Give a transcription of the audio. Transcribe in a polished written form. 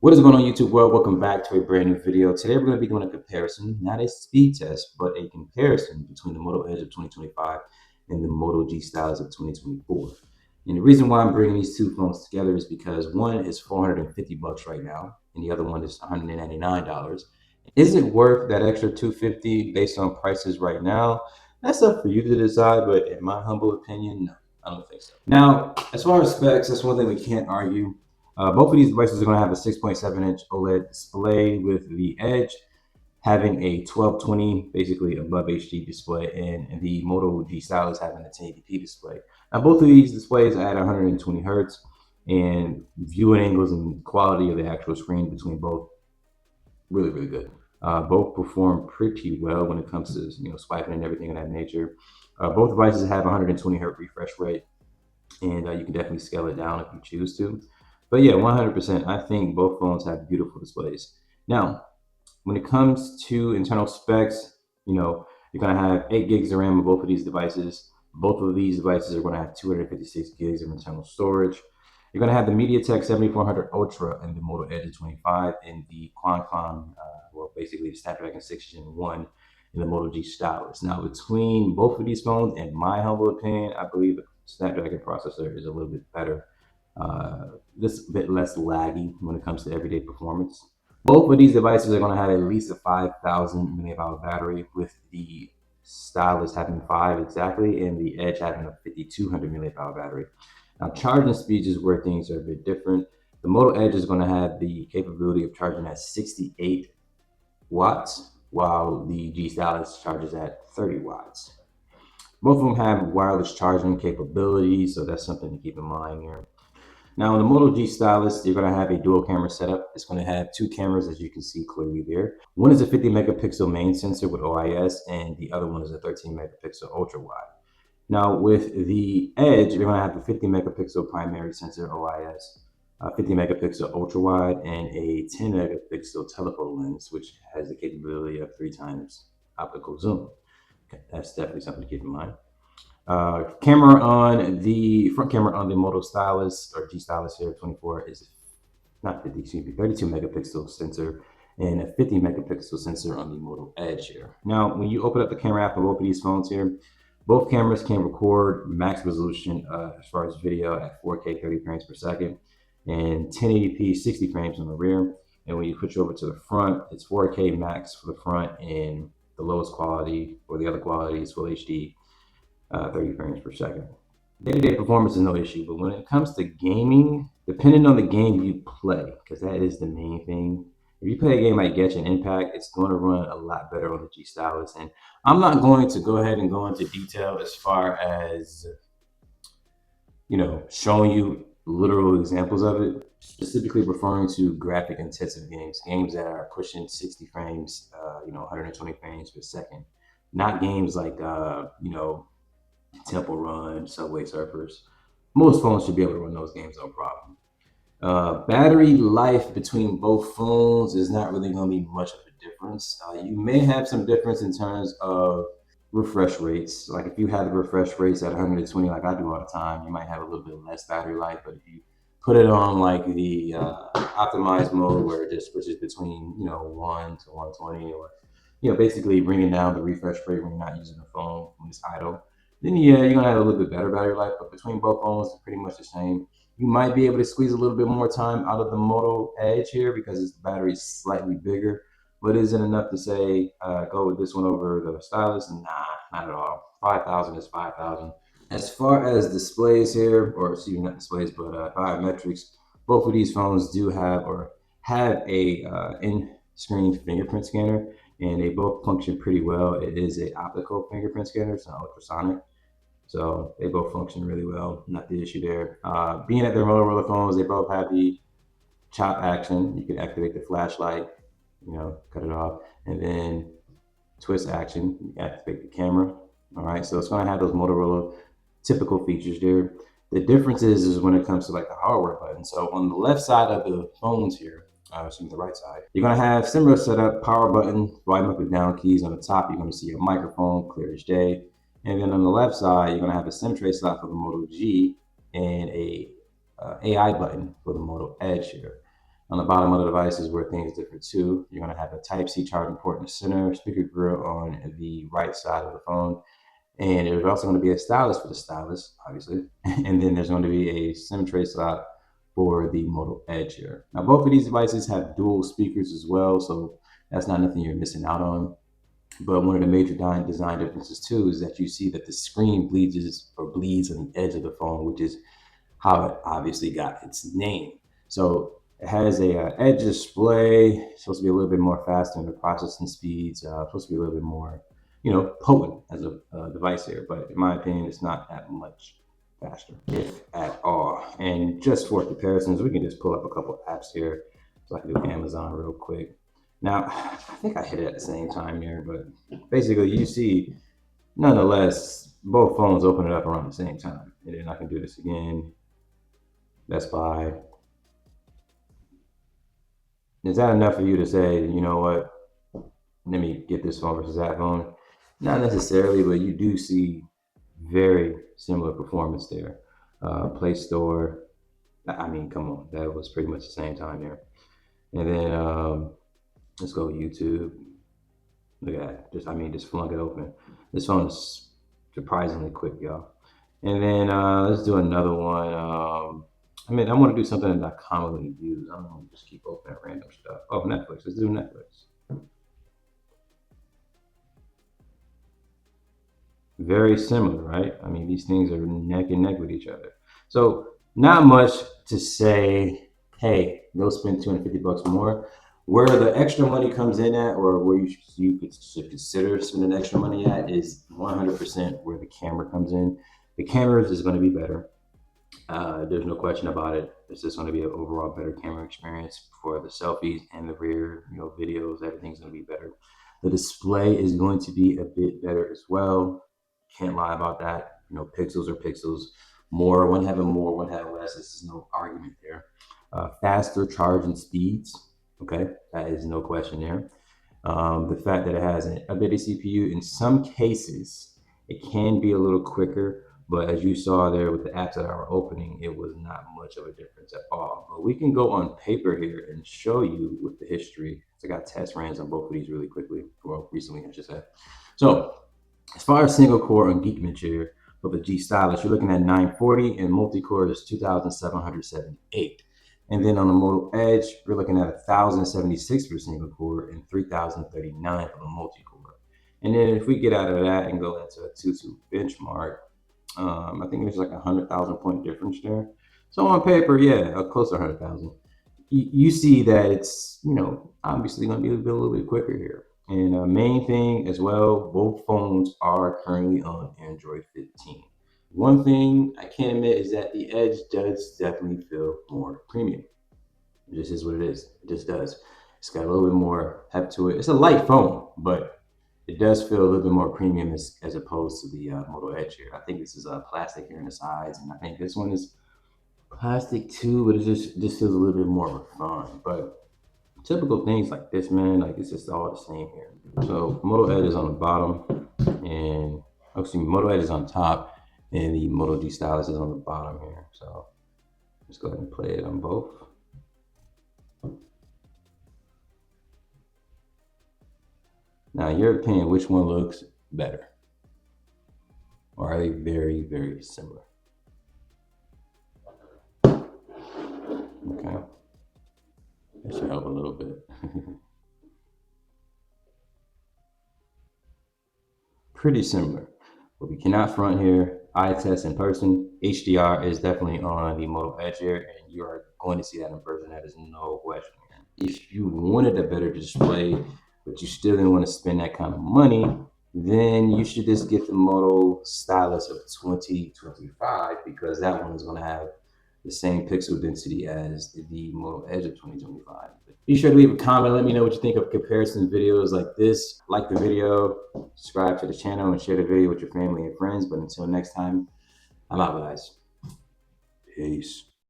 What is going on, YouTube world? Welcome back to a brand new video. Today we're going to be doing a comparison, not a speed test, but a comparison between the Moto Edge of 2025 and the Moto G Stylus of 2024. And the reason why I'm bringing these two phones together is because one is 450 bucks right now, and the other one is $199. Is it worth that extra 250 based on prices right now? That's up for you to decide, but in my humble opinion, no, I don't think so. Now, as far as specs, that's one thing we can't argue. Both of these devices are going to have a 6.7-inch OLED display, with the Edge having a 1220, basically above HD display, and the Moto G Stylus having a 1080p display. Now, both of these displays are at 120 hertz, and viewing angles and quality of the actual screen between both really, really good. Both perform pretty well when it comes to swiping and everything of that nature. Both devices have 120 hertz refresh rate, and you can definitely scale it down if you choose to. But yeah, 100%. I think both phones have beautiful displays. Now, when it comes to internal specs, you're going to have 8 gigs of RAM on both of these devices. Both of these devices are going to have 256 gigs of internal storage. You're going to have the MediaTek 7400 Ultra in the Moto Edge 25, and the Qualcomm, basically the Snapdragon 6 Gen 1 in the Moto G Stylus. Now, between both of these phones, in my humble opinion, I believe the Snapdragon processor is a little bit better. This bit less laggy when it comes to everyday performance. Both of these devices are going to have at least a 5,000 milliamp hour battery, with the Stylus having 5 exactly, and the Edge having a 5,200 milliamp hour battery. Now, charging speeds is where things are a bit different. The Moto Edge is going to have the capability of charging at 68 watts, while the G Stylus charges at 30 watts. Both of them have wireless charging capabilities, so that's something to keep in mind here. Now, in the Moto G Stylus, you're going to have a dual camera setup. It's going to have 2 cameras, as you can see clearly there. One is a 50 megapixel main sensor with OIS, and the other one is a 13 megapixel ultra wide. Now, with the Edge, you're going to have a 50 megapixel primary sensor OIS, a 50 megapixel ultra wide, and a 10 megapixel telephoto lens, which has the capability of 3 times optical zoom. Okay, that's definitely something to keep in mind. Camera on the front camera on the Moto Stylus, or G Stylus here 24, is not 50, excuse me, 32 megapixel sensor, and a 50 megapixel sensor on the Moto Edge here. Now, when you open up the camera app of both of these phones here, both cameras can record max resolution as far as video at 4K 30 frames per second and 1080p 60 frames on the rear. And when you switch over to the front, it's 4K max for the front, and the lowest quality, or the other quality, is Full HD 30 frames per second. Day-to-day performance is no issue, but when it comes to gaming, depending on the game you play, because that is the main thing. If you play a game like Genshin Impact, it's going to run a lot better on the G Stylus. And I'm not going to go ahead and go into detail as far as showing you literal examples of it, specifically referring to graphic intensive games that are pushing 60 frames, 120 frames per second, not games like Temple Run, Subway Surfers. Most phones should be able to run those games no problem. Battery life between both phones is not really going to be much of a difference. You may have some difference in terms of refresh rates. Like if you have the refresh rates at 120, like I do all the time, you might have a little bit less battery life. But if you put it on like the optimized mode, where it just switches between 1 to 120, or basically bringing down the refresh rate when you're not using the phone when it's idle, then yeah, you're gonna have a little bit better battery life. But between both phones, it's pretty much the same. You might be able to squeeze a little bit more time out of the Moto Edge here because its battery is slightly bigger, but isn't enough to say go with this one over the Stylus. Nah, not at all. 5,000 is 5,000. As far as displays here, or excuse me, not displays, but biometrics, both of these phones do have a in-screen fingerprint scanner, and they both function pretty well. It is a optical fingerprint scanner, it's not ultrasonic. So they both function really well, not the issue there. Being at their Motorola phones, they both have the chop action. You can activate the flashlight, cut it off, and then twist action, you activate the camera. All right, so it's going to have those Motorola typical features there. The difference is when it comes to like the hardware button. So on the left side of the phones here, the right side, you're going to have similar setup, power button, volume up and down keys. On the top, you're going to see a microphone, clear as day. And then on the left side, you're going to have a SIM tray slot for the Moto G and a AI button for the Moto Edge here. On the bottom of the device is where things differ too. You're going to have a Type-C charging port in the center, speaker grill on the right side of the phone, and there's also going to be a stylus for the stylus, obviously. And then there's going to be a SIM tray slot for the Moto Edge here. Now, both of these devices have dual speakers as well, so that's not nothing you're missing out on. But one of the major design differences too is that you see that the screen bleeds on the edge of the phone, which is how it obviously got its name. So it has a edge display. It's supposed to be a little bit more faster in the processing speeds. Supposed to be a little bit more, potent as a device here. But in my opinion, it's not that much faster, if at all. And just for comparisons, we can just pull up a couple apps here. So I can do Amazon real quick. Now, I think I hit it at the same time here, but basically you see, nonetheless, both phones open it up around the same time. And then I can do this again. Best Buy. Is that enough for you to say, you know what, let me get this phone versus that phone? Not necessarily, but you do see very similar performance there. Play Store, I mean, come on, that was pretty much the same time here. And then let's go YouTube. Look at that, just flung it open. This phone is surprisingly quick, y'all. And then let's do another one. I want to do something that's not commonly used. I don't want to just keep opening random stuff. Oh, Netflix. Let's do Netflix. Very similar, right? I mean, these things are neck and neck with each other. So not much to say, hey, go spend 250 bucks more. Where the extra money comes in at, or where you should consider spending extra money at, is 100% where the camera comes in. The cameras is going to be better. There's no question about it. It's just going to be an overall better camera experience for the selfies and the rear, videos. Everything's going to be better. The display is going to be a bit better as well. Can't lie about that. Pixels are pixels. One having more, one having less. This is no argument there. Faster charging speeds. Okay, that is no question there. The fact that it has an updated CPU, in some cases, it can be a little quicker, but as you saw there with the apps that are opening, it was not much of a difference at all. But we can go on paper here and show you with the history. So I got test runs on both of these really quickly. Well, recently, I should say. So as far as single core on Geekbench here, for the G Stylus, you're looking at 940, and multi-core is 2,778. And then on the Moto Edge, we're looking at 1,076 for the single core and 3,039 for the multi-core. And then if we get out of that and go into a 2.2 benchmark, I think there's like 100,000 point difference there. So on paper, yeah, close to 100,000. You see that it's, obviously going to be a little bit quicker here. And main thing as well, both phones are currently on Android 15. One thing I can't admit is that the Edge does definitely feel more premium. It just is what it is. It just does. It's got a little bit more heft to it. It's a light phone, but it does feel a little bit more premium as opposed to the Moto Edge here. I think this is plastic here on the sides, and I think this one is plastic too, but it just feels a little bit more refined. But typical things like this, man, like it's just all the same here. So Moto Edge is on the bottom, and Moto Edge is on top, and the Moto G Stylus is on the bottom here. So let's go ahead and play it on both. Now, in your opinion, which one looks better? Or are they very, very similar? Okay. That should help a little bit. Pretty similar. But we cannot front here. Eye test in person. HDR is definitely on the Moto Edge here, and you are going to see that in person. That is no question. If you wanted a better display, but you still didn't want to spend that kind of money, then you should just get the Moto Stylus of 2025, because that one is going to have the same pixel density as the Moto Edge of 2025. Be sure to leave a comment. Let me know what you think of comparison videos like this. Like the video, subscribe to the channel, and share the video with your family and friends. But until next time, I'm out, guys. Peace.